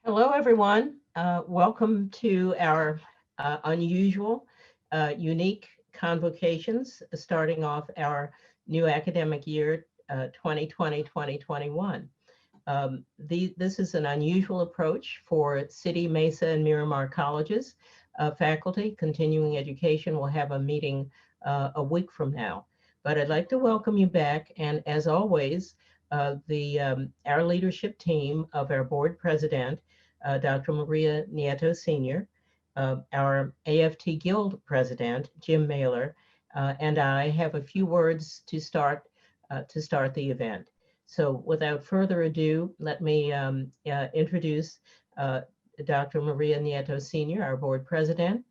Hello, everyone. Welcome to our unusual, unique convocations, starting off our new academic year, 2020-2021. This is an unusual approach for City, Mesa, and Miramar colleges. Faculty, continuing education will have a meeting a week from now. But I'd like to welcome you back, and as always, our leadership team of our board president, Dr. Maria Nieto Sr., our AFT Guild president, Jim Mayler, and I have a few words to start the event. So without further ado, let me introduce Dr. Maria Nieto Sr., our board president,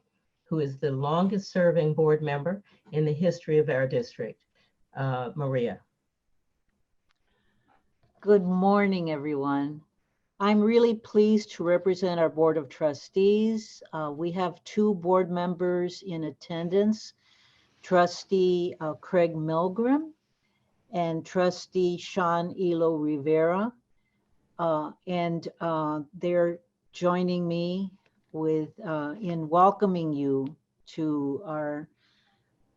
who is the longest serving board member in the history of our district. Maria. Good morning, everyone. I'm really pleased to represent our Board of Trustees. We have two board members in attendance, Trustee Craig Milgram and Trustee Sean Elo Rivera. They're joining me in welcoming you to our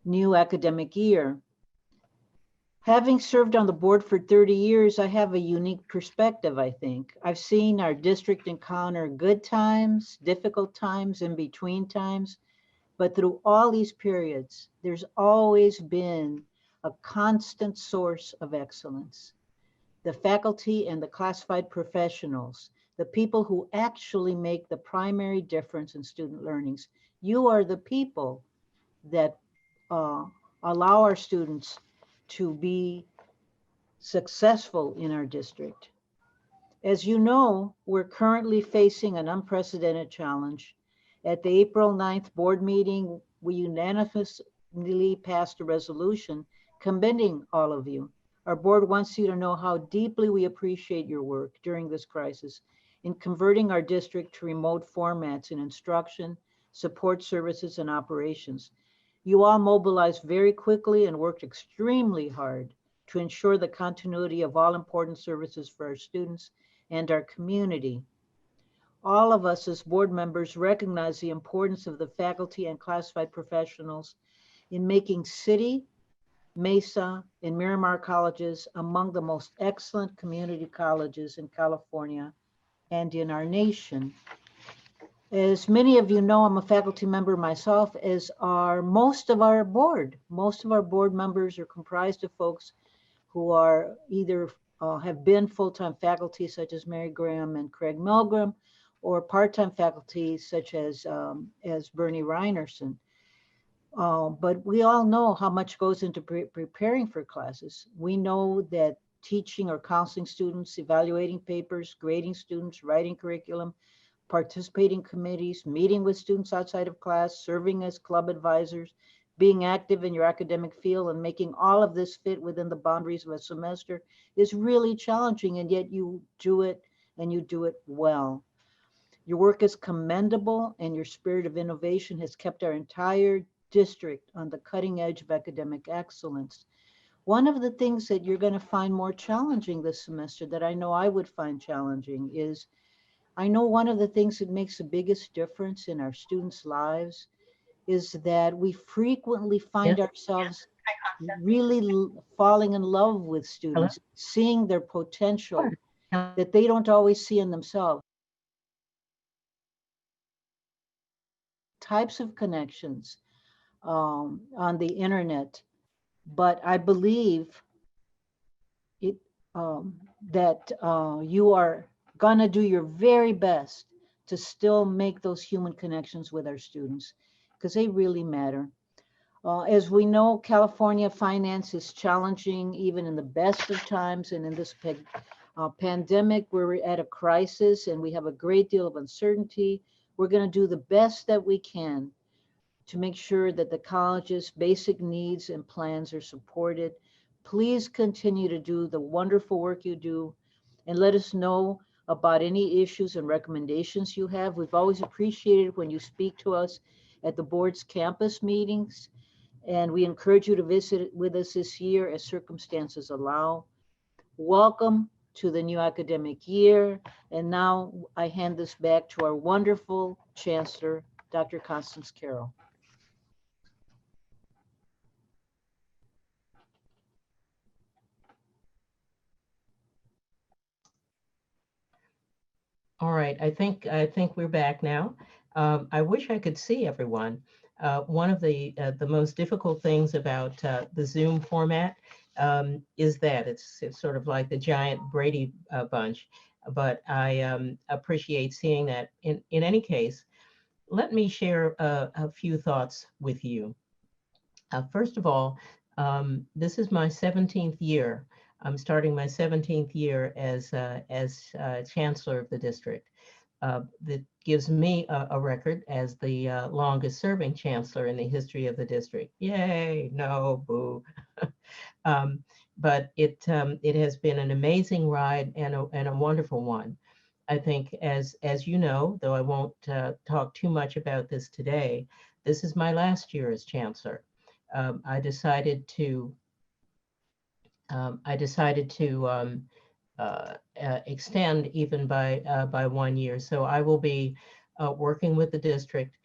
new academic year. Having served on the board for 30 years, I have a unique perspective, I think. I've seen our district encounter good times, difficult times, in between times, but through all these periods, there's always been a constant source of excellence. The faculty and the classified professionals, the people who actually make the primary difference in student learnings. You are the people that allow our students to be successful in our district. As you know, we're currently facing an unprecedented challenge. At the April 9th board meeting, we unanimously passed a resolution commending all of you. Our board wants you to know how deeply we appreciate your work during this crisis in converting our district to remote formats in instruction, support services, and operations. You all mobilized very quickly and worked extremely hard to ensure the continuity of all important services for our students and our community. All of us as board members recognize the importance of the faculty and classified professionals in making City, Mesa, and Miramar colleges among the most excellent community colleges in California and in our nation. As many of you know, I'm a faculty member myself, as are most of our board. Most of our board members are comprised of folks who are either have been full-time faculty, such as Mary Graham and Craig Milgram, or part-time faculty, such as Bernie Reinerson. But we all know how much goes into preparing for classes. We know that teaching or counseling students, evaluating papers, grading students, writing curriculum, participating committees, meeting with students outside of class, serving as club advisors, being active in your academic field, and making all of this fit within the boundaries of a semester is really challenging, and yet you do it, and you do it well. Your work is commendable, and your spirit of innovation has kept our entire district on the cutting edge of academic excellence. One of the things that you're going to find more challenging this semester, that I know I would find challenging, is I know one of the things that makes the biggest difference in our students' lives is that we frequently find ourselves really falling in love with students, seeing their potential that they don't always see in themselves. Types of connections on the internet, but I believe it that you are gonna do your very best to still make those human connections with our students, because they really matter. As we know, California finance is challenging even in the best of times, and in this pandemic, we're at a crisis and we have a great deal of uncertainty. We're going to do the best that we can to make sure that the college's basic needs and plans are supported. Please continue to do the wonderful work you do, and let us know about any issues and recommendations you have. We've always appreciated when you speak to us at the board's campus meetings, and we encourage you to visit with us this year as circumstances allow. Welcome to the new academic year. And now I hand this back to our wonderful Chancellor, Dr. Constance Carroll. All right, I think we're back now. I wish I could see everyone. One of the most difficult things about the Zoom format is that it's sort of like the giant Brady Bunch. But I appreciate seeing that. In any case, let me share a few thoughts with you. First of all, this is my 17th year. I'm starting my 17th year as Chancellor of the district. That gives me a record as the longest serving Chancellor in the history of the district. Yay, no, boo. um, but it has been an amazing ride and a wonderful one. I think, as you know, though I won't talk too much about this today, this is my last year as Chancellor. I decided to extend even by 1 year. So I will be working with the district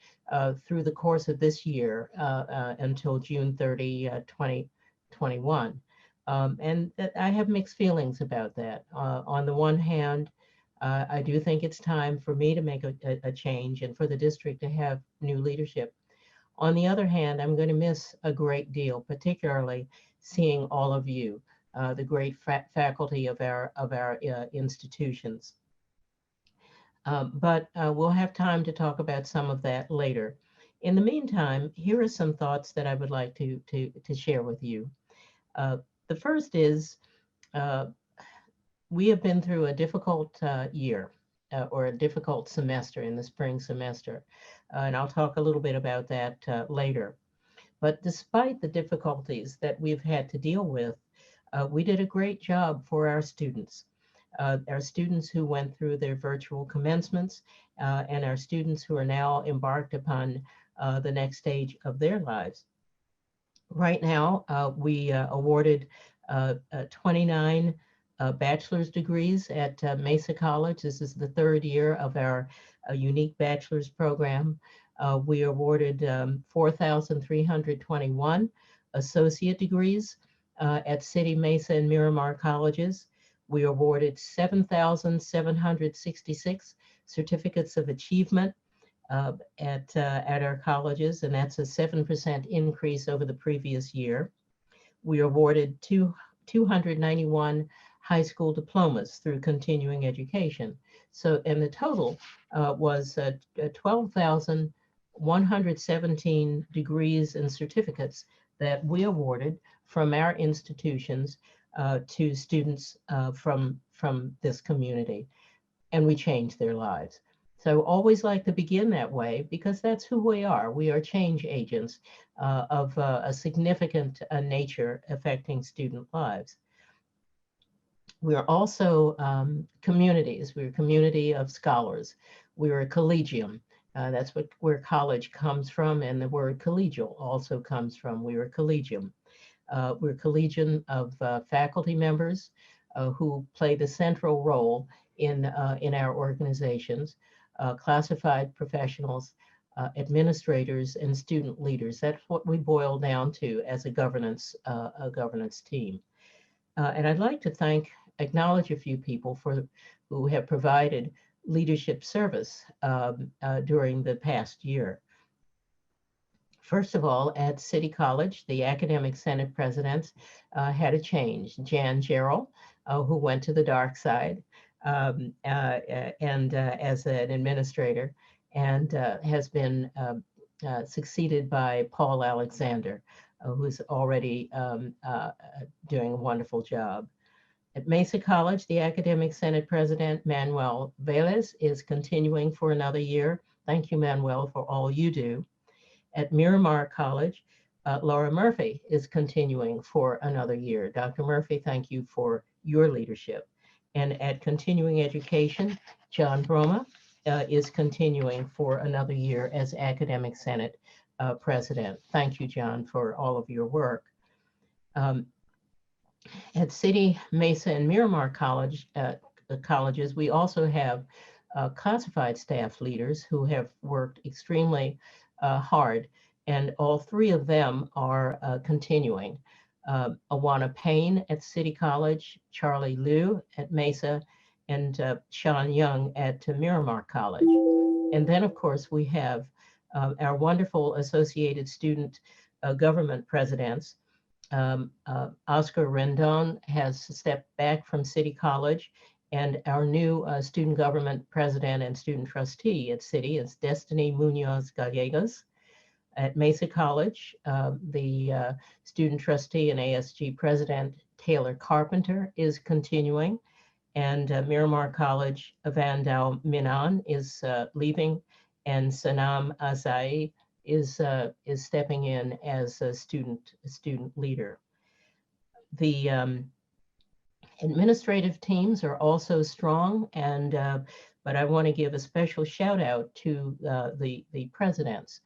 through the course of this year until June 30, 2021. And I have mixed feelings about that. On the one hand, I do think it's time for me to make a change and for the district to have new leadership. On the other hand, I'm going to miss a great deal, particularly seeing all of you, the great faculty of our institutions. But we'll have time to talk about some of that later. In the meantime, here are some thoughts that I would like to share with you. The first is we have been through a difficult year or a difficult semester in the spring semester. And I'll talk a little bit about that later. But despite the difficulties that we've had to deal with, we did a great job for our students who went through their virtual commencements, and our students who are now embarked upon the next stage of their lives. Right now, we awarded 29 bachelor's degrees at Mesa College. This is the third year of our unique bachelor's program. We awarded 4,321 associate degrees at City, Mesa, and Miramar colleges. We awarded 7,766 certificates of achievement at our colleges, and that's a 7% increase over the previous year. We awarded 291 high school diplomas through continuing education. So, and the total was 12,117 degrees and certificates that we awarded from our institutions to students from this community, and we changed their lives. So always like to begin that way because that's who we are. We are change agents of a significant nature affecting student lives. We are also communities. We're a community of scholars. We're a collegium. That's where college comes from, and the word collegial also comes from. We're a collegium. We're a collegium of faculty members who play the central role in our organizations, classified professionals, administrators, and student leaders. That's what we boil down to as a governance team. And I'd like to acknowledge a few people who have provided leadership service during the past year. First of all, at City College, the Academic Senate presidents had a change. Jan Gerald, who went to the dark side and as an administrator, and has been succeeded by Paul Alexander, who's already doing a wonderful job. At Mesa College, the Academic Senate President, Manuel Velez, is continuing for another year. Thank you, Manuel, for all you do. At Miramar College, Laura Murphy is continuing for another year. Dr. Murphy, thank you for your leadership. And at Continuing Education, John Broma is continuing for another year as Academic Senate President. Thank you, John, for all of your work. At City, Mesa, and Miramar colleges, we also have classified staff leaders who have worked extremely hard, and all three of them are continuing. Awana Payne at City College, Charlie Liu at Mesa, and Sean Young at Miramar College. And then, of course, we have our wonderful Associated Student Government presidents. Oscar Rendon has stepped back from City College, and our new student government president and student trustee at City is Destiny Munoz Gallegos. At Mesa College, the student trustee and ASG president Taylor Carpenter is continuing, and Miramar College, Vandal Minan is leaving, and Sanam Azai is stepping in as a student leader. The administrative teams are also strong, and but I want to give a special shout out to the presidents.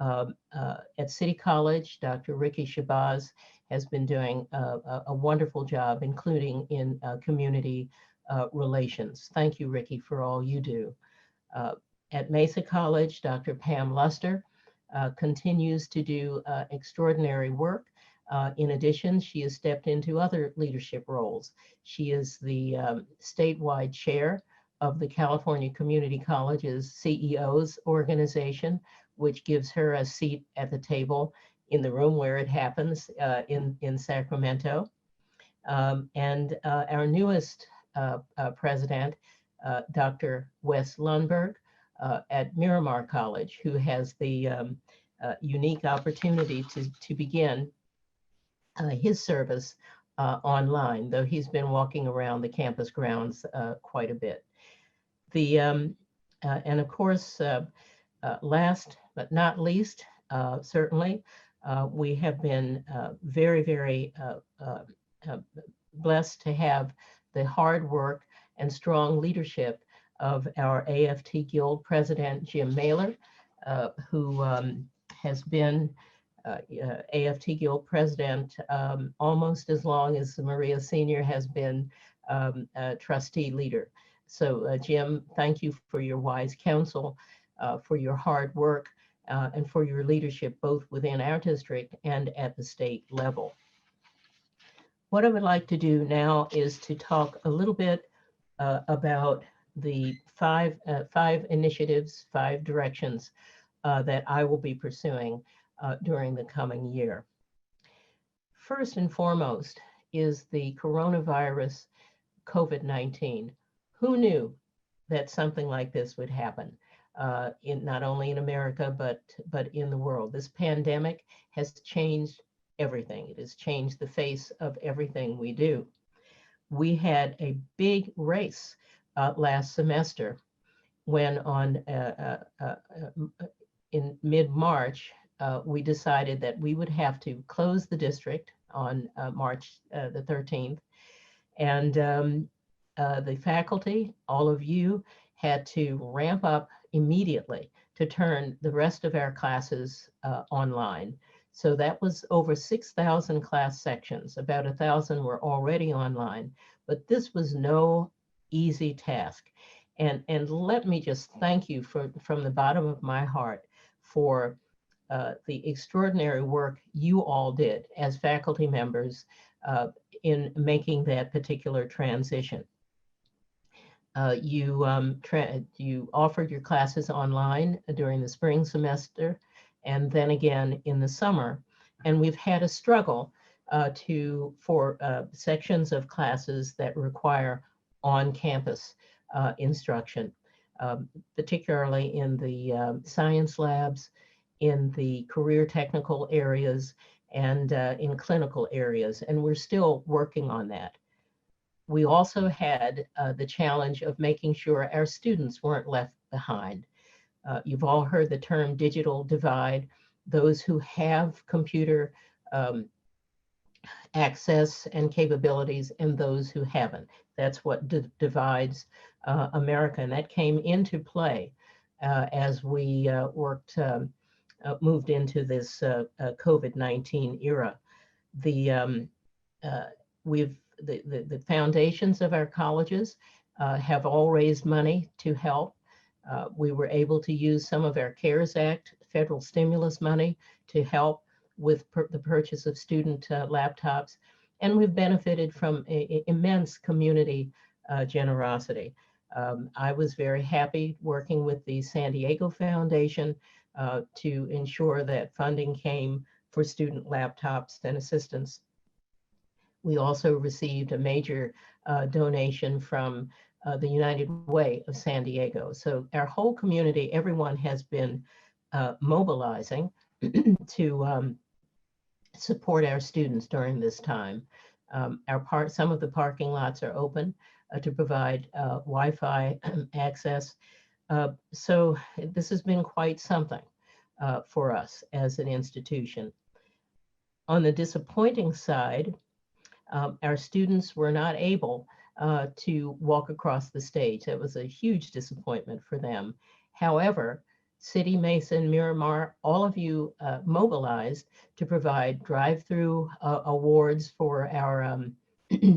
At City College, Dr. Ricky Shabazz has been doing a wonderful job, including in community relations. Thank you, Ricky, for all you do. At Mesa College, Dr. Pam Luster continues to do extraordinary work. In addition, she has stepped into other leadership roles. She is the statewide chair of the California Community Colleges CEOs organization, which gives her a seat at the table in the room where it happens in Sacramento. And our newest president, Dr. Wes Lundberg at Miramar College, who has the unique opportunity to begin his service online, though he's been walking around the campus grounds quite a bit. And of course, last but not least, certainly, we have been very, very blessed to have the hard work and strong leadership of our AFT Guild President, Jim Mayler, who has been AFT Guild President almost as long as Maria Senior has been a trustee leader. So Jim, thank you for your wise counsel, for your hard work, and for your leadership both within our district and at the state level. What I would like to do now is to talk a little bit about the five initiatives, 5 directions that I will be pursuing during the coming year. First and foremost is the coronavirus COVID-19. Who knew that something like this would happen? Not only in America, but in the world. This pandemic has changed everything. It has changed the face of everything we do. We had a big race last semester when in mid-March, we decided that we would have to close the district on March the 13th. And the faculty, all of you, had to ramp up immediately to turn the rest of our classes online. So that was over 6,000 class sections. About 1,000 were already online, but this was no easy task. And let me just thank you from the bottom of my heart for the extraordinary work you all did as faculty members in making that particular transition. You offered your classes online during the spring semester and then again in the summer. And we've had a struggle for sections of classes that require on-campus instruction, particularly in the science labs, in the career technical areas, and in clinical areas. And we're still working on that. We also had the challenge of making sure our students weren't left behind. You've all heard the term digital divide. Those who have computer access and capabilities and those who haven't. That's what divides America. And that came into play as we moved into this COVID-19 era. the foundations of our colleges have all raised money to help. We were able to use some of our CARES Act federal stimulus money to help with the purchase of student laptops. And we've benefited from immense community generosity. I was very happy working with the San Diego Foundation to ensure that funding came for student laptops and assistance. We also received a major donation from the United Way of San Diego. So our whole community, everyone has been mobilizing to support our students during this time. Some of the parking lots are open to provide Wi-Fi access. So this has been quite something for us as an institution. On the disappointing side, our students were not able to walk across the stage. That was a huge disappointment for them. However, City, Mesa, and Miramar, all of you mobilized to provide drive-through awards for our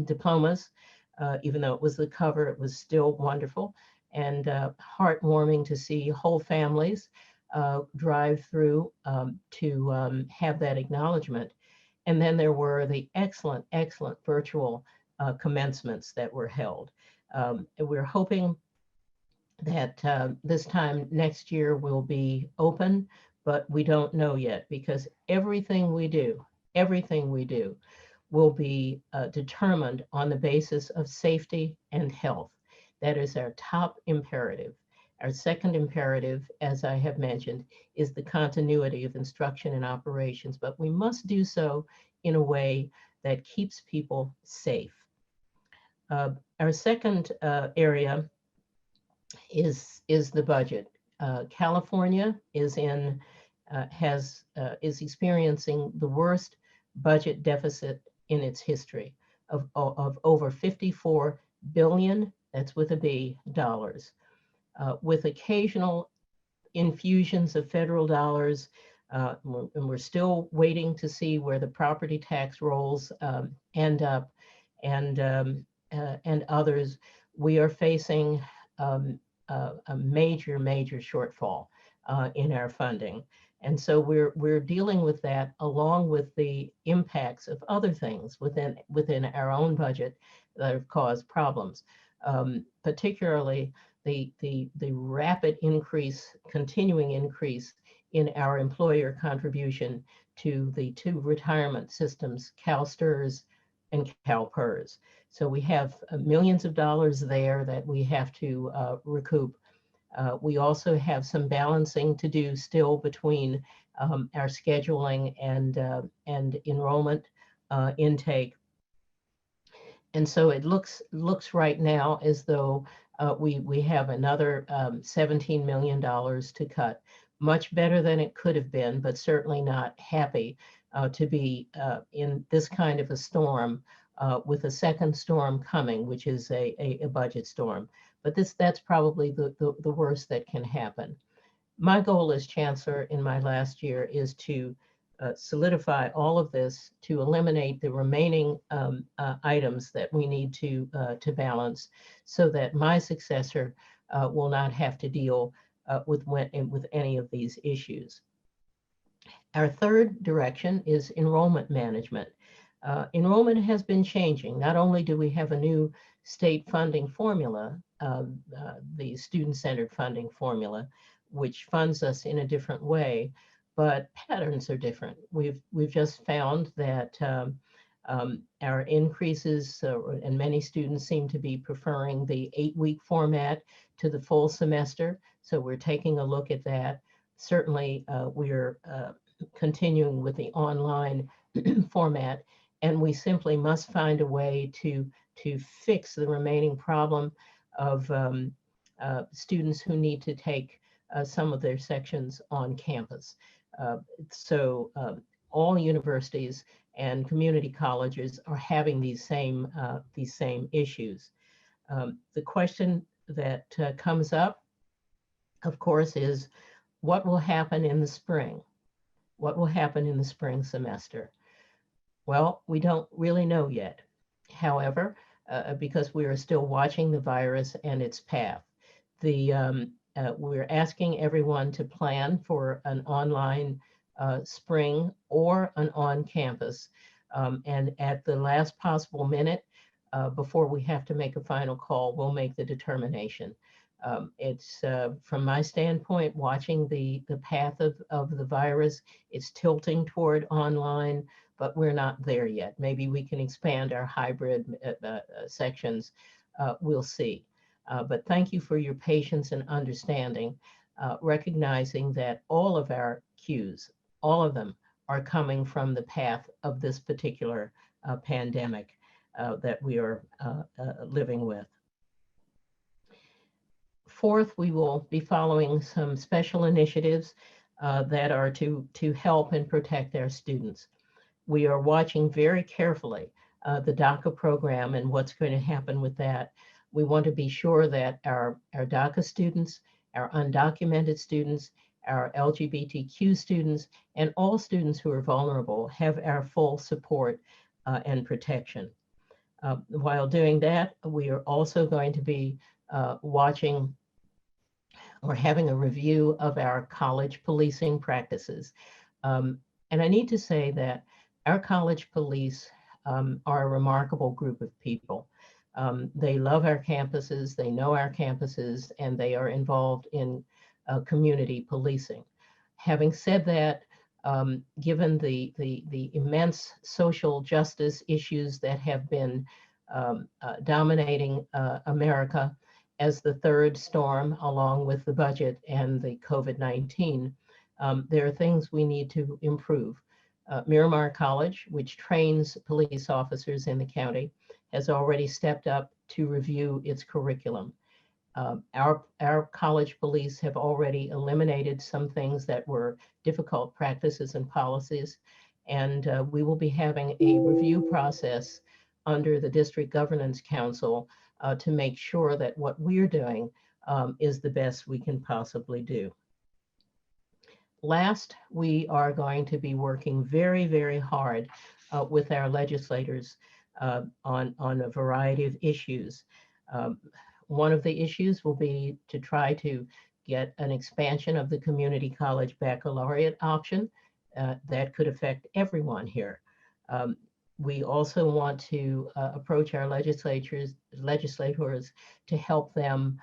diplomas. Even though it was the cover, it was still wonderful and heartwarming to see whole families drive through to have that acknowledgement. And then there were the excellent, excellent virtual commencements that were held. And we're hoping that this time next year will be open, but we don't know yet because everything we do will be determined on the basis of safety and health. That is our top imperative. Our second imperative, as I have mentioned, is the continuity of instruction and operations, but we must do so in a way that keeps people safe. Our second area is the budget. California is experiencing the worst budget deficit in its history of over 54 billion, that's with a B, dollars. With occasional infusions of federal dollars, and we're still waiting to see where the property tax rolls end up, and others. We are facing a major shortfall in our funding, and so we're dealing with that along with the impacts of other things within our own budget that have caused problems, particularly the rapid increase, continuing increase in our employer contribution to the two retirement systems, CalSTRS and CalPERS. So we have millions of dollars there that we have to recoup. We also have some balancing to do still between our scheduling and enrollment intake. And so it looks right now as though we have another $17 million to cut. Much better than it could have been, but certainly not happy to be in this kind of a storm with a second storm coming, which is a budget storm. But that's probably the worst that can happen. My goal as chancellor in my last year is to solidify all of this, to eliminate the remaining items that we need to balance, so that my successor will not have to deal with any of these issues. Our third direction is enrollment management. Enrollment has been changing. Not only do we have a new state funding formula, the student-centered funding formula, which funds us in a different way, but patterns are different. We've just found that our increases, and many students seem to be preferring the 8-week format to the full semester. So we're taking a look at that. Certainly, we're continuing with the online format, and we simply must find a way to fix the remaining problem of students who need to take some of their sections on campus. So all universities and community colleges are having these same issues. The question that comes up, of course, is what will happen in the spring? What will happen in the spring semester? Well, we don't really know yet. However, because we are still watching the virus and its path, we're asking everyone to plan for an online spring or an on-campus. And at the last possible minute, before we have to make a final call, we'll make the determination. It's from my standpoint, watching the path of the virus, it's tilting toward online, but we're not there yet. Maybe we can expand our hybrid sections. We'll see. But thank you for your patience and understanding, recognizing that all of our cues, all of them, are coming from the path of this particular pandemic that we are living with. Fourth, we will be following some special initiatives that are to help and protect our students. We are watching very carefully the Daca program and what's going to happen with that. We want to be sure that our Daca students, our undocumented students, our LGBTQ students, and all students who are vulnerable have our full support and protection. While doing that, we are also going to be watching or having a review of our college policing practices. And I need to say that our college police are a remarkable group of people. They love our campuses, they know our campuses, and they are involved in community policing. Having said that, given the immense social justice issues that have been dominating America as the third storm, along with the budget and the COVID-19, there are things we need to improve. Miramar College, which trains police officers in the county, has already stepped up to review its curriculum. Our college police have already eliminated some things that were difficult practices and policies, and we will be having a review process under the District Governance Council to make sure that what we're doing is the best we can possibly do. Last, we are going to be working very, very hard with our legislators on a variety of issues. One of the issues will be to try to get an expansion of the community college baccalaureate option that could affect everyone here. We also want to approach our legislators to help them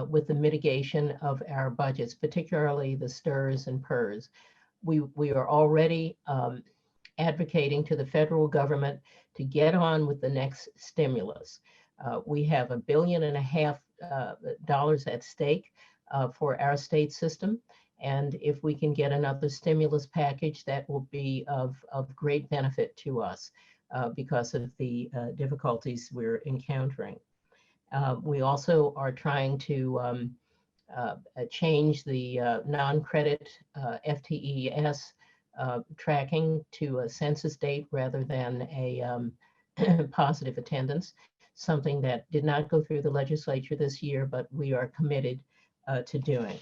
with the mitigation of our budgets, particularly the STRS and PERS. We are already advocating to the federal government to get on with the next stimulus. We have $1.5 billion at stake for our state system. And if we can get another stimulus package, that will be of great benefit to us because of the difficulties we're encountering. We also are trying to change the non-credit FTES tracking to a census date rather than a positive attendance, something that did not go through the legislature this year, but we are committed to doing.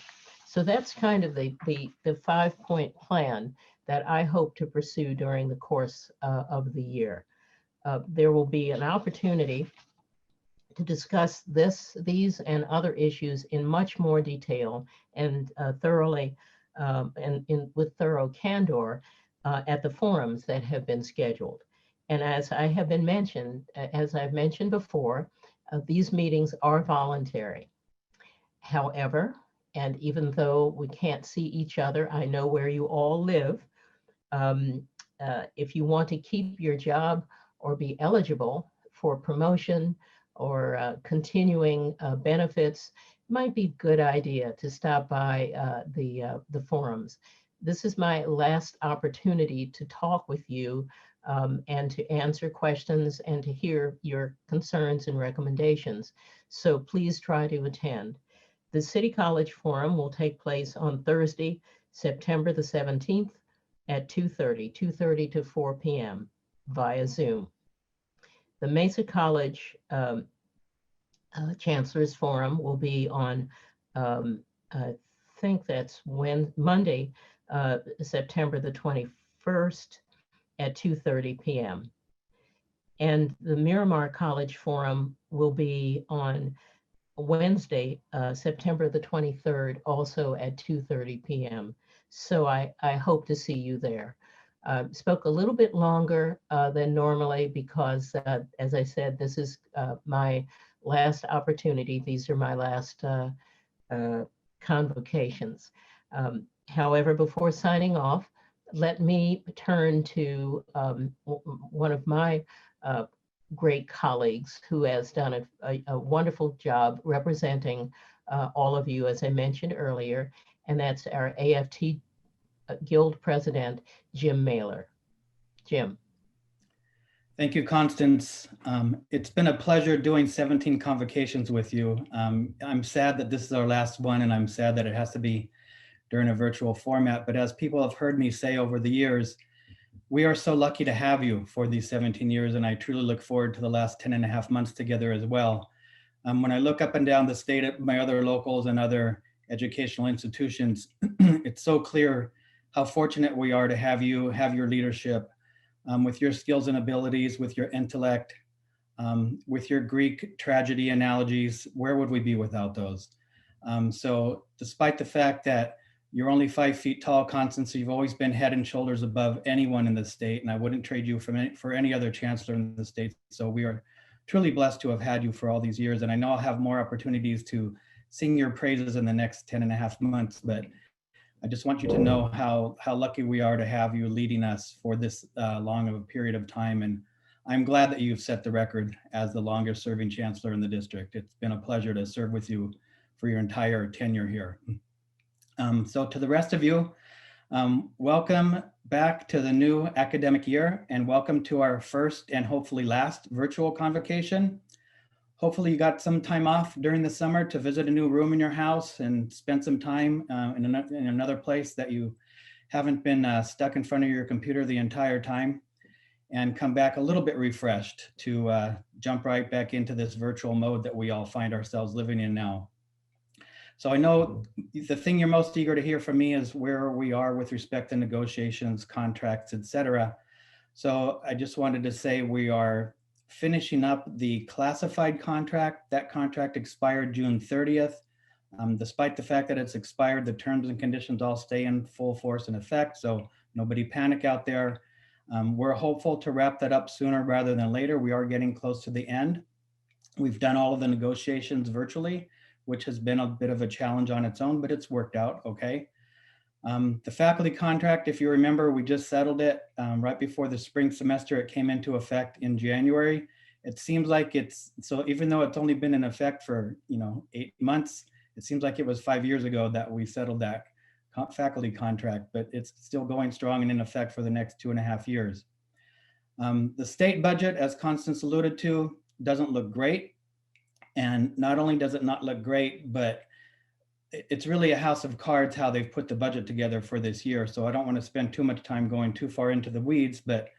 So that's kind of the 5-point plan that I hope to pursue during the course of the year. There will be an opportunity to discuss these and other issues in much more detail and thoroughly and with thorough candor at the forums that have been scheduled. And as I've mentioned before, these meetings are voluntary. However, and even though we can't see each other, I know where you all live. If you want to keep your job or be eligible for promotion or continuing benefits, it might be a good idea to stop by the forums. This is my last opportunity to talk with you and to answer questions and to hear your concerns and recommendations. So please try to attend. The City College Forum will take place on Thursday, September the 17th at 2:30 to 4 p.m. via Zoom. The Mesa College Chancellor's Forum will be on, I think that's Monday, September the 21st at 2:30 p.m. And the Miramar College Forum will be on Wednesday, September the 23rd, also at 2:30 p.m. So I hope to see you there. Spoke a little bit longer than normally because, as I said, this is my last opportunity. These are my last convocations. However, before signing off, let me turn to one of my great colleagues who has done a wonderful job representing all of you, as I mentioned earlier, and that's our AFT Guild President, Jim Maylor. Jim. Thank you, Constance. It's been a pleasure doing 17 convocations with you. I'm sad that this is our last one, and I'm sad that it has to be during a virtual format. But as people have heard me say over the years, we are so lucky to have you for these 17 years, and I truly look forward to the last 10 and a half months together as well. When I look up and down the state at my other locals and other educational institutions, it's so clear how fortunate we are to have you, have your leadership, with your skills and abilities, with your intellect, with your Greek tragedy analogies. Where would we be without those? So despite the fact that you're only 5 feet tall, Constance, you've always been head and shoulders above anyone in the state, and I wouldn't trade you for any other chancellor in the state. So we are truly blessed to have had you for all these years, and I know I'll have more opportunities to sing your praises in the next 10 and a half months, but I just want you to know how lucky we are to have you leading us for this long of a period of time. And I'm glad that you've set the record as the longest serving chancellor in the district. It's been a pleasure to serve with you for your entire tenure here. So to the rest of you, welcome back to the new academic year, and welcome to our first and hopefully last virtual convocation. Hopefully you got some time off during the summer to visit a new room in your house and spend some time in another place that you haven't been stuck in front of your computer the entire time, and come back a little bit refreshed to jump right back into this virtual mode that we all find ourselves living in now. So I know the thing you're most eager to hear from me is where we are with respect to negotiations, contracts, etc. So I just wanted to say we are finishing up the classified contract. That contract expired June 30th. Despite the fact that it's expired, the terms and conditions all stay in full force and effect. So nobody panic out there. We're hopeful to wrap that up sooner rather than later. We are getting close to the end. We've done all of the negotiations virtually, which has been a bit of a challenge on its own, but it's worked out okay. The faculty contract, if you remember, we just settled it right before the spring semester. It came into effect in January. It seems like so even though it's only been in effect for 8 months, it seems like it was 5 years ago that we settled that faculty contract, but it's still going strong and in effect for the next 2.5 years. The state budget, as Constance alluded to, doesn't look great. And not only does it not look great, but it's really a house of cards how they've put the budget together for this year. So I don't want to spend too much time going too far into the weeds, but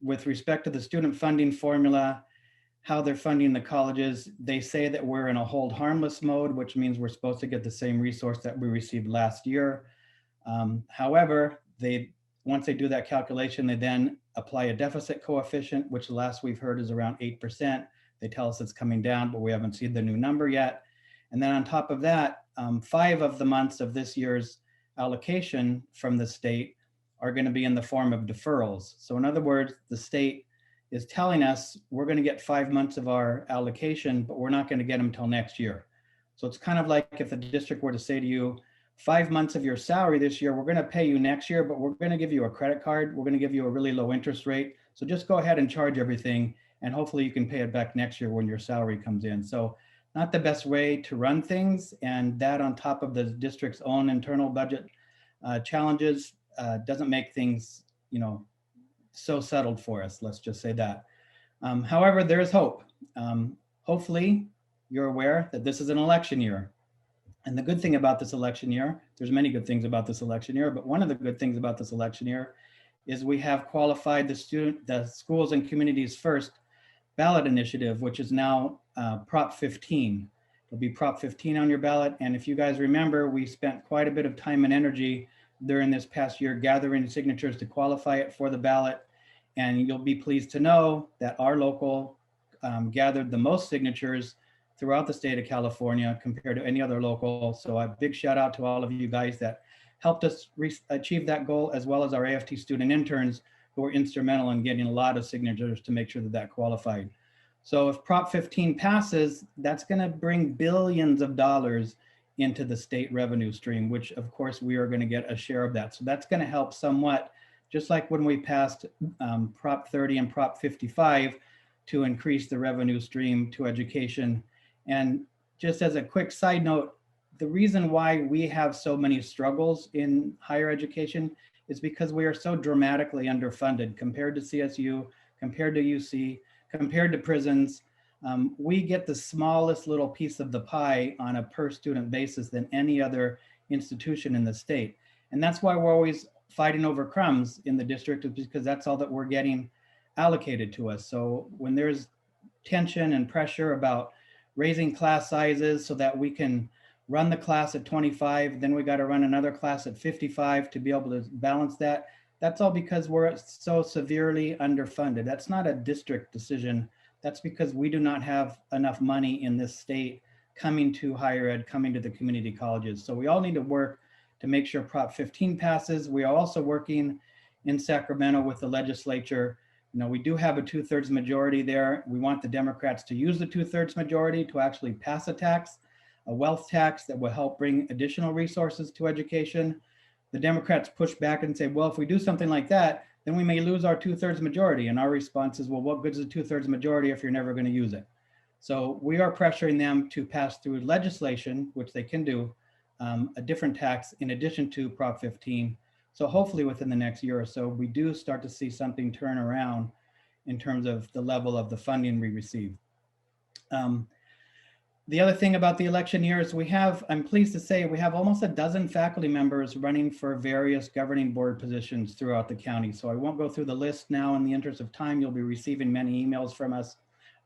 with respect to the student funding formula, how they're funding the colleges, they say that we're in a hold harmless mode, which means we're supposed to get the same resource that we received last year. However, once they do that calculation, they then apply a deficit coefficient, which the last we've heard is around 8%. They tell us it's coming down, but we haven't seen the new number yet. And then on top of that, 5 of the months of this year's allocation from the state are going to be in the form of deferrals. So in other words, the state is telling us we're going to get 5 months of our allocation, but we're not going to get them until next year. So it's kind of like if the district were to say to you, 5 months of your salary this year, we're going to pay you next year, but we're going to give you a credit card. We're going to give you a really low interest rate. So just go ahead and charge everything, and hopefully you can pay it back next year when your salary comes in. So not the best way to run things, and that on top of the district's own internal budget challenges doesn't make things, so settled for us. Let's just say that. However, there is hope. Hopefully, you're aware that this is an election year. And the good thing about this election year, there's many good things about this election year, but one of the good things about this election year is we have qualified the Schools and Communities First ballot initiative, which is now Prop 15. It'll be Prop 15 on your ballot. And if you guys remember, we spent quite a bit of time and energy during this past year gathering signatures to qualify it for the ballot. And you'll be pleased to know that our local gathered the most signatures throughout the state of California compared to any other local. So a big shout out to all of you guys that helped us achieve that goal, as well as our AFT student interns who were instrumental in getting a lot of signatures to make sure that that qualified. So if Prop 15 passes, that's going to bring billions of dollars into the state revenue stream, which of course we are going to get a share of that. So that's going to help somewhat, just like when we passed Prop 30 and Prop 55 to increase the revenue stream to education. And just as a quick side note, the reason why we have so many struggles in higher education is because we are so dramatically underfunded compared to CSU, compared to UC, compared to prisons. We get the smallest little piece of the pie on a per student basis than any other institution in the state. And that's why we're always fighting over crumbs in the district, is because that's all that we're getting allocated to us. So when there's tension and pressure about raising class sizes so that we can run the class at 25, then we got to run another class at 55 to be able to balance that. That's all because we're so severely underfunded. That's not a district decision. That's because we do not have enough money in this state coming to higher ed, coming to the community colleges. So we all need to work to make sure Prop 15 passes. We are also working in Sacramento with the legislature. You know, we do have a 2/3 majority there. We want the Democrats to use the 2/3 majority to actually pass a tax, a wealth tax that will help bring additional resources to education. The Democrats push back and say, well, if we do something like that, then we may lose our 2/3 majority. And our response is, well, what good is a 2/3 majority if you're never going to use it? So we are pressuring them to pass through legislation, which they can do, a different tax in addition to Prop 15. So hopefully within the next year or so, we do start to see something turn around in terms of the level of the funding we receive. The other thing about the election year is I'm pleased to say we have almost a dozen faculty members running for various governing board positions throughout the county. So I won't go through the list now. In the interest of time, you'll be receiving many emails from us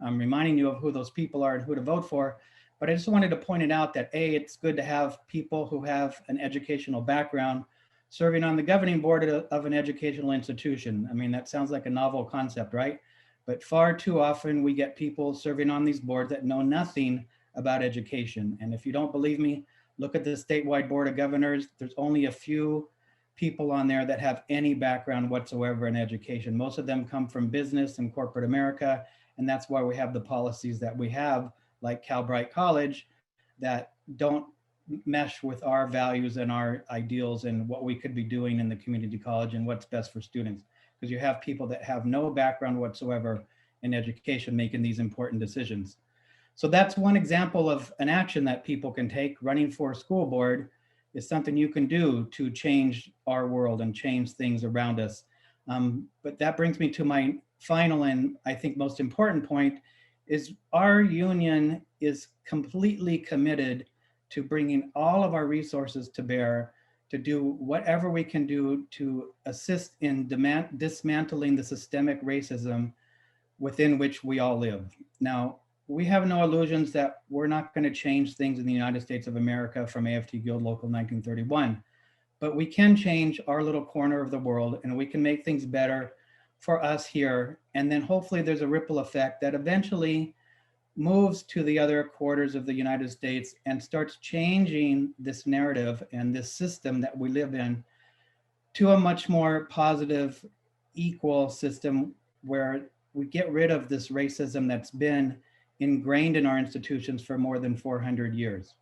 reminding you of who those people are and who to vote for. But I just wanted to point it out that it's good to have people who have an educational background serving on the governing board of an educational institution. I mean, that sounds like a novel concept, right? But far too often we get people serving on these boards that know nothing about education. And if you don't believe me, look at the statewide board of governors. There's only a few people on there that have any background whatsoever in education. Most of them come from business and corporate America. And that's why we have the policies that we have, like Calbright College, that don't mesh with our values and our ideals and what we could be doing in the community college and what's best for students. Because you have people that have no background whatsoever in education making these important decisions. So that's one example of an action that people can take. Running for a school board is something you can do to change our world and change things around us. But that brings me to my final and I think most important point is our union is completely committed to bringing all of our resources to bear to do whatever we can do to assist in dismantling the systemic racism within which we all live. Now, we have no illusions that we're not going to change things in the United States of America from AFT Guild Local 1931, but we can change our little corner of the world and we can make things better for us here. And then hopefully there's a ripple effect that eventually moves to the other quarters of the United States and starts changing this narrative and this system that we live in to a much more positive, equal system where we get rid of this racism that's been ingrained in our institutions for more than 400 years.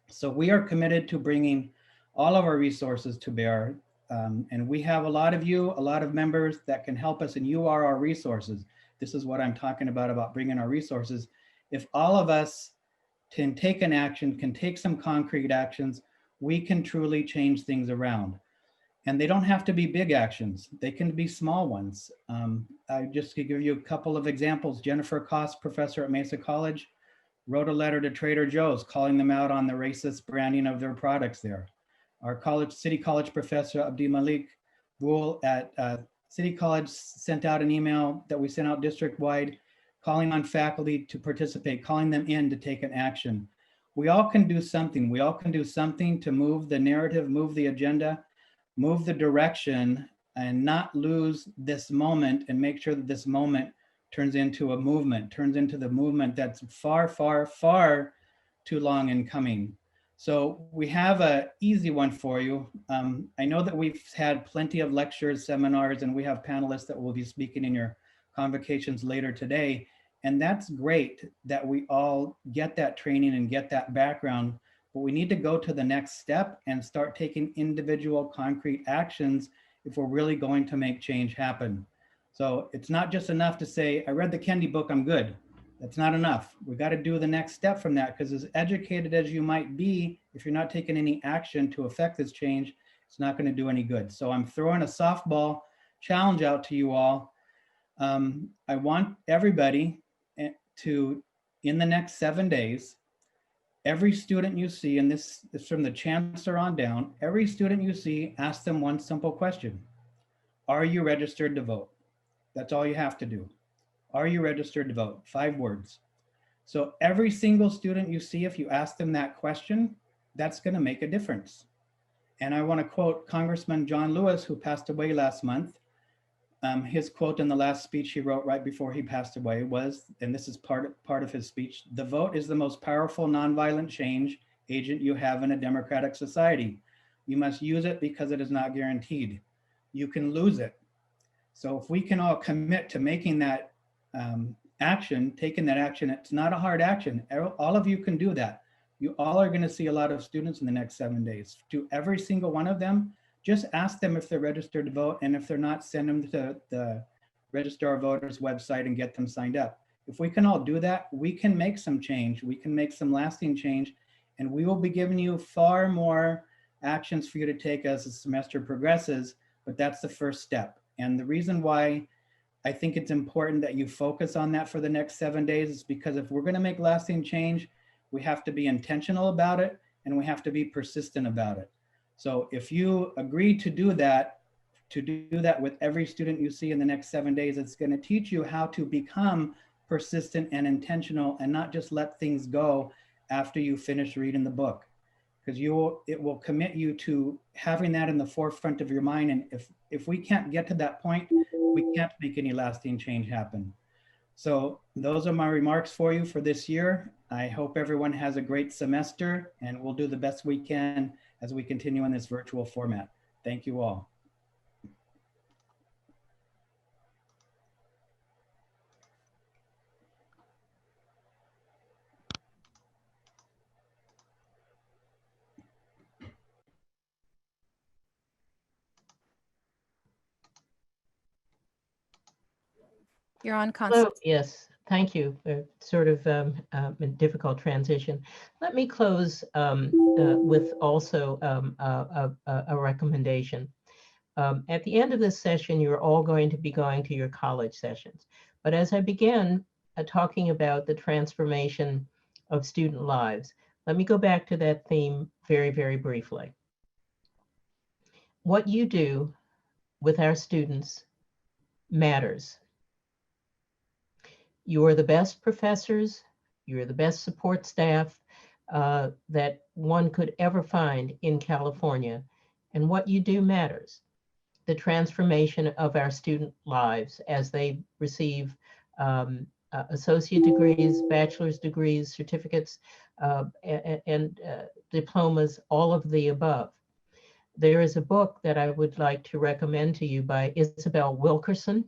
So we are committed to bringing all of our resources to bear. And we have a lot of you, a lot of members that can help us, and you are our resources. This is what I'm talking about bringing our resources. If all of us can take an action, can take some concrete actions, we can truly change things around. And they don't have to be big actions. They can be small ones. I just to give you a couple of examples. Jennifer Koss, professor at Mesa College, wrote a letter to Trader Joe's calling them out on the racist branding of their products there. Our City College professor, Abdi Malik Boole at City College, sent out an email that we sent out district-wide calling on faculty to participate, calling them in to take an action. We all can do something. We all can do something to move the narrative, move the agenda, move the direction and not lose this moment, and make sure that this moment turns into a movement, turns into the movement that's far, far, far too long in coming. So we have an easy one for you. I know that we've had plenty of lectures, seminars, and we have panelists that will be speaking in your convocations later today. And that's great that we all get that training and get that background, but we need to go to the next step and start taking individual concrete actions if we're really going to make change happen. So it's not just enough to say, I read the Kendi book, I'm good. That's not enough. We got to do the next step from that, because as educated as you might be, if you're not taking any action to affect this change, it's not going to do any good. So I'm throwing a softball challenge out to you all. I want everybody to, in the next 7 days, every student you see, and this is from the chancellor on down, every student you see, ask them one simple question. Are you registered to vote? That's all you have to do. Are you registered to vote? 5 words. So every single student you see, if you ask them that question, that's going to make a difference. And I want to quote Congressman John Lewis, who passed away last month. His quote in the last speech he wrote right before he passed away was, and this is part of his speech, "The vote is the most powerful nonviolent change agent you have in a democratic society. You must use it because it is not guaranteed. You can lose it." So if we can all commit to making that action, taking that action, it's not a hard action. All of you can do that. You all are going to see a lot of students in the next 7 days. To every single one of them, just ask them if they're registered to vote, and if they're not, send them to the Register Our Voters website and get them signed up. If we can all do that, we can make some change. We can make some lasting change, and we will be giving you far more actions for you to take as the semester progresses, but that's the first step. And the reason why I think it's important that you focus on that for the next 7 days is because if we're going to make lasting change, we have to be intentional about it, and we have to be persistent about it. So if you agree to do that with every student you see in the next 7 days, it's going to teach you how to become persistent and intentional, and not just let things go after you finish reading the book, because it will commit you to having that in the forefront of your mind. And if we can't get to that point, we can't make any lasting change happen. So those are my remarks for you for this year. I hope everyone has a great semester, and we'll do the best we can as we continue in this virtual format. Thank you all. You're on, Hello, Constance. yes, thank you. Sort of a difficult transition. Let me close with also a recommendation. At the end of this session, you're all going to be going to your college sessions. But as I began talking about the transformation of student lives, let me go back to that theme very, very briefly. What you do with our students matters. You are the best professors, you're the best support staff that one could ever find in California. And what you do matters. The transformation of our student lives as they receive associate degrees, bachelor's degrees, certificates, and diplomas, all of the above. There is a book that I would like to recommend to you by Isabel Wilkerson.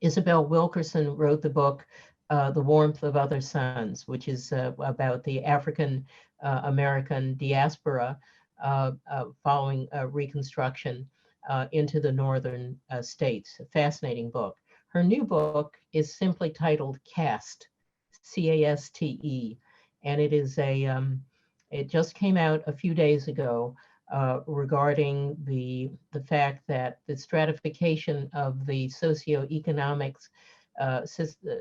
Isabel Wilkerson wrote the book, The Warmth of Other Suns, which is about the African American diaspora following Reconstruction into the northern states. A fascinating book. Her new book is simply titled Caste, C-A-S-T-E, and it is it just came out a few days ago regarding the fact that the stratification of the socioeconomics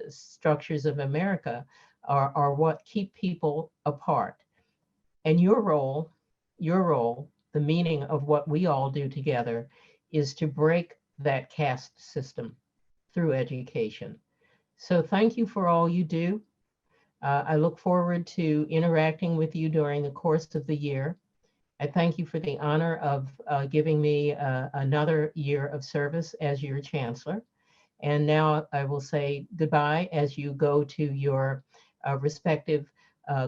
structures of America are what keep people apart. And your role, the meaning of what we all do together, is to break that caste system through education. So thank you for all you do. I look forward to interacting with you during the course of the year. I thank you for the honor of giving me another year of service as your chancellor. And now I will say goodbye as you go to your respective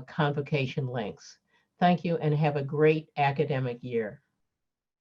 convocation links. Thank you and have a great academic year.